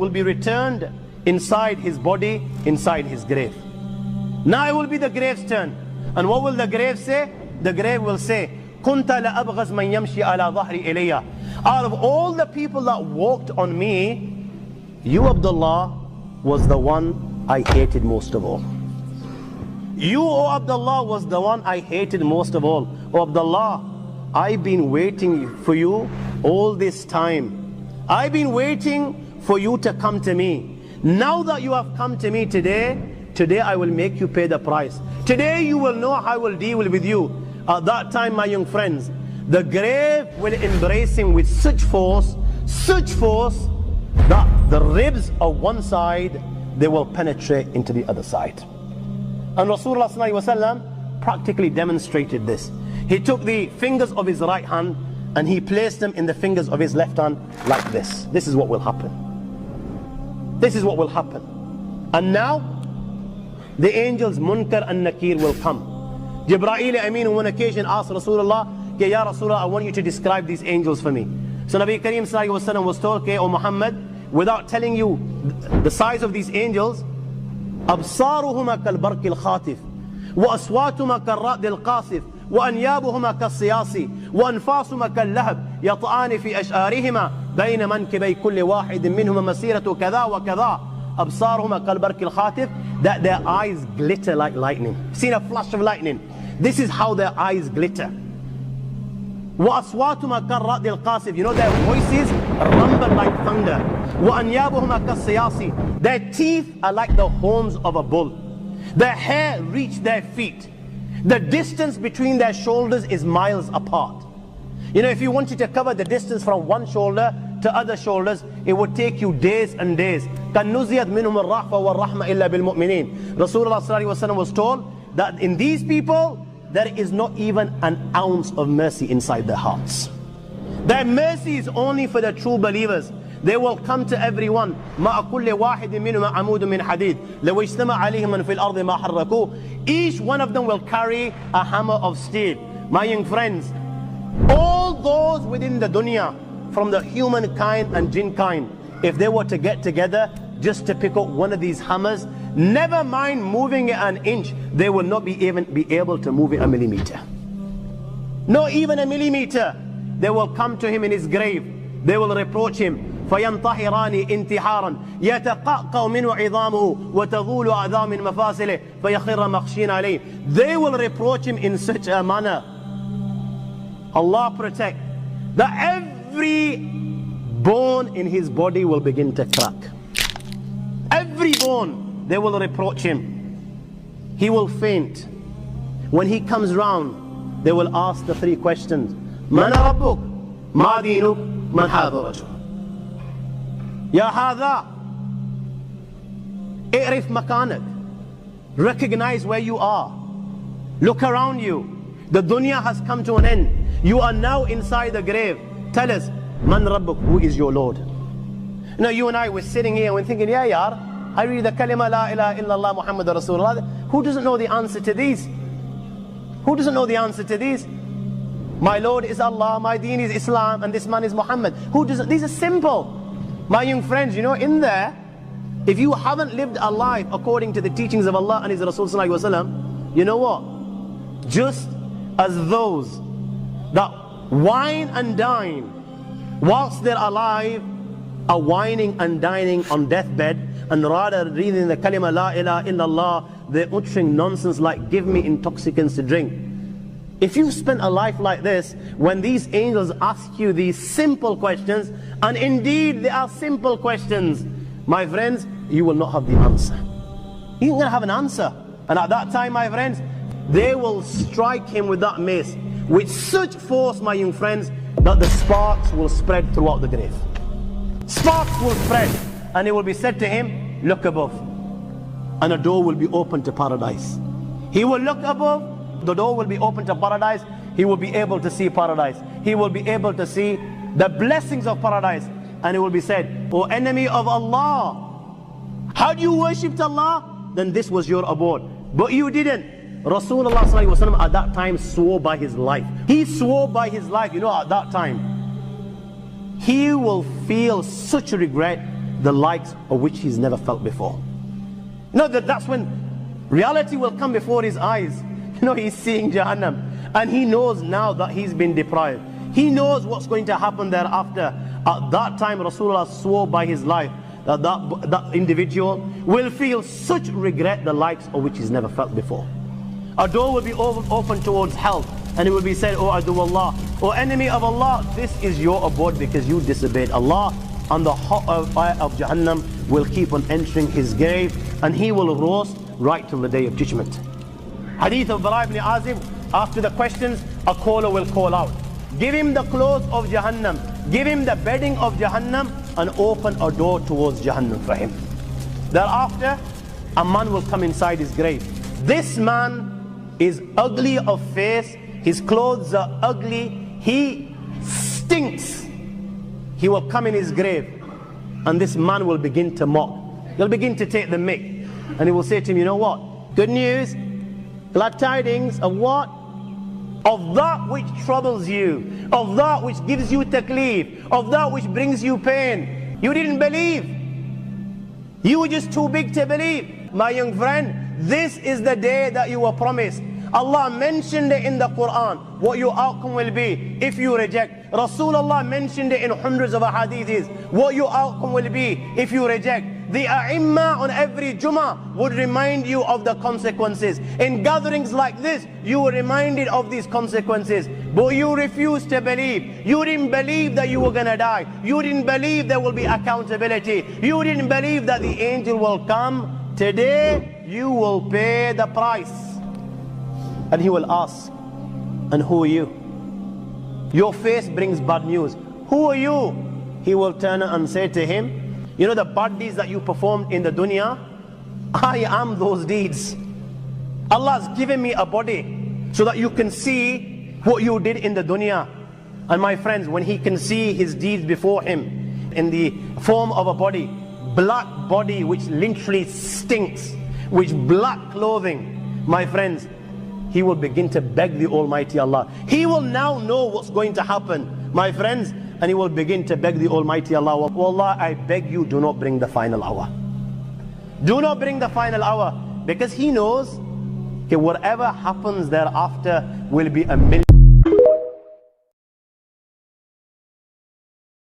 will be returned inside his body, inside his grave. Now it will be the grave's turn. And what will the grave say? The grave will say, كُنْتَ لَأَبْغَزْ مَنْ يَمْشِي عَلَى ظَهْرِ إِلَيَّ. Out of all the people that walked on me, you, Abdullah, was the one I hated most of all. You, O Abdullah, was the one I hated most of all. O Abdullah, I've been waiting for you all this time. I've been waiting for you to come to me. Now that you have come to me today I will make you pay the price. Today you will know how I will deal with you. At that time, my young friends, the grave will embrace him with such force that the ribs of one side, they will penetrate into the other side. And Rasulullah ﷺ practically demonstrated this. He took the fingers of his right hand and he placed them in the fingers of his left hand like this. This is what will happen. This is what will happen. And now, the angels Munkar and Nakir will come. Jibreel Amin on one occasion asked Rasulullah, Ya Rasulullah, I want you to describe these angels for me. So Nabi Kareem ﷺ was told, O Muhammad, without telling you the size of these angels, أبصارهما كالبرق الخاطف وأصواتهما كالرعد القاصف وأنيابهما كالصياص وأنفاسهما كاللهب يطعان في أشعارهما بين منكبي كل واحد منهما مسيرة كذا وكذا. أبصارهما كالبرق الخاطف, that their eyes glitter like lightning. Seen a flash of lightning? This is how their eyes glitter. وأصواتهما كالرعد القاصف, you know their voices rumble like thunder. وأنيابهما كالصياص, their teeth are like the horns of a bull. Their hair reach their feet. The distance between their shoulders is miles apart. You know, if you wanted to cover the distance from one shoulder to other shoulders, it would take you days and days. كَنُّزِيَتْ مِنْهُمُ الرَّحْفَ وَالرَّحْمَ إِلَّا بِالْمُؤْمِنِينَ. Rasulullah ﷺ was told that in these people, there is not even an ounce of mercy inside their hearts. Their mercy is only for the true believers. They will come to everyone. مَا كُلِّ وَاحِدٍ مِّنْهُمَا عَمُودٌ مِّنْ حَدِيدٍ لَوْ اجْتَمَعَ عَلَيْهِمْ مَنْ فِي الْأَرْضِ مَا حَرَّكُوهُ. Each one of them will carry a hammer of steel. My young friends, all those within the dunya, from the humankind and jinn kind, if they were to get together just to pick up one of these hammers, never mind moving it an inch, they will not be able to move it a millimeter. Not even a millimeter. They will come to him in his grave. They will reproach him. فينطحران انتحارا يتقعقع منه عظامه وتظول أعظام من مفاصله فيخر مخشين عليه. They will reproach him in such a manner, Allah protect, that every bone in his body will begin to crack. Every bone, they will reproach him. He will faint. When he comes round, they will ask the three questions. من ربك؟ ما دينك؟ من هذا الرجل؟ يا هذا اعرف مكانك. Recognize where you are. Look around you. The dunya has come to an end. You are now inside the grave. Tell us, Man Rabbuk, who is your Lord? Now you and I were sitting here and we're thinking, yeah, yar, I read the kalima la ilaha illallah Muhammad Rasulullah. Who doesn't know the answer to these? Who doesn't know the answer to these? My Lord is Allah, my deen is Islam, and this man is Muhammad. Who doesn't? These are simple. My young friends, you know, in there, if you haven't lived a life according to the teachings of Allah and His Rasul Sallallahu Alaihi Wasallam, you know what? Just as those that wine and dine whilst they're alive are wining and dining on deathbed, and rather reading the kalima la ilaha illallah, they're uttering nonsense like give me intoxicants to drink. If you've spent a life like this, when these angels ask you these simple questions, and indeed they are simple questions, my friends, you will not have the answer. You're not going to have an answer. And at that time, my friends, they will strike him with that mace with such force, my young friends, that the sparks will spread throughout the grave. Sparks will spread, and it will be said to him, look above, and a door will be opened to paradise. He will look above, the door will be open to paradise. He will be able to see paradise. He will be able to see the blessings of paradise. And it will be said, O enemy of Allah, how do you worship Allah? Then this was your abode. But you didn't. Rasulullah ﷺ at that time swore by his life. He swore by his life, you know, at that time. He will feel such regret the likes of which he's never felt before. That's when reality will come before his eyes. He's seeing Jahannam, and he knows now that he's been deprived. He knows what's going to happen thereafter. At that time, Rasulullah swore by his life that that individual will feel such regret, the likes of which he's never felt before. A door will be open towards hell, and it will be said, "O Adu Allah, O enemy of Allah, this is your abode because you disobeyed Allah." And the hot fire of Jahannam will keep on entering his grave, and he will roast right till the day of judgment. Hadith of Bara ibn Azib, after the questions, a caller will call out, "Give him the clothes of Jahannam, give him the bedding of Jahannam, and open a door towards Jahannam for him." Thereafter, a man will come inside his grave. This man is ugly of face, his clothes are ugly, he stinks. He will come in his grave, and this man will begin to mock. He'll begin to take the mick, and he will say to him, "You know what? Good news, glad tidings of what? Of that which troubles you, of that which gives you taklif, of that which brings you pain. You didn't believe. You were just too big to believe. My young friend, this is the day that you were promised. Allah mentioned it in the Quran, what your outcome will be if you reject. Rasulullah mentioned it in hundreds of hadiths, what your outcome will be if you reject. The A'imma on every Jummah would remind you of the consequences. In gatherings like this, you were reminded of these consequences, but you refused to believe. You didn't believe that you were going to die. You didn't believe there will be accountability. You didn't believe that the angel will come. Today, you will pay the price. And he will ask, "And who are you? Your face brings bad news. Who are you?" He will turn and say to him, "You know the bad deeds that you performed in the dunya? I am those deeds. Allah has given me a body so that you can see what you did in the dunya." And my friends, when he can see his deeds before him in the form of a body, black body which literally stinks, which black clothing, my friends, he will begin to beg the Almighty Allah. He will now know what's going to happen, my friends, and he will begin to beg the Almighty Allah, "Wallah, I beg you, do not bring the final hour. Do not bring the final hour," because he knows that whatever happens thereafter will be a million